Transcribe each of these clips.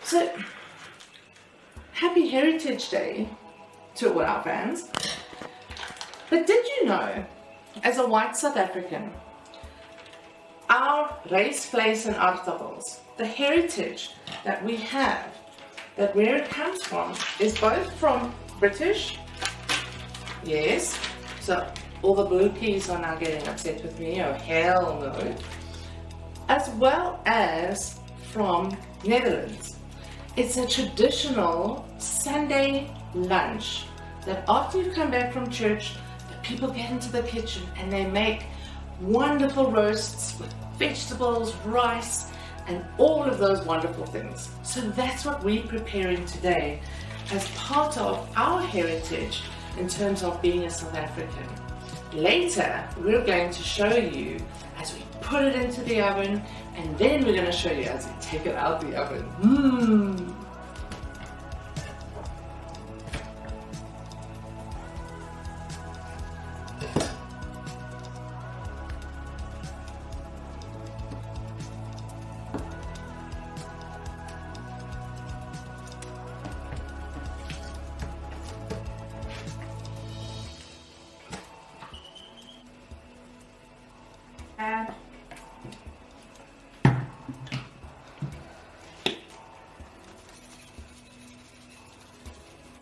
So, happy Heritage Day to all our fans. But did you know, as a white South African, our race, place and articles, the heritage that we have, that where it comes from, is both from British, yes, so all the bookies are now getting upset with me, oh hell no, as well as from Netherlands. It's a traditional Sunday lunch that after you come back from church, the people get into the kitchen and they make wonderful roasts with vegetables, rice, and all of those wonderful things. So that's what we're preparing today as part of our heritage in terms of being a South African. Later, we're going to show you as we put it into the oven, and then we're going to show you as we take it out the oven.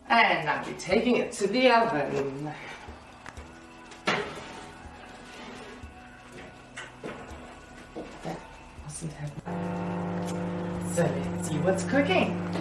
And now we're taking it to the oven. That wasn't happening. So let's see what's cooking.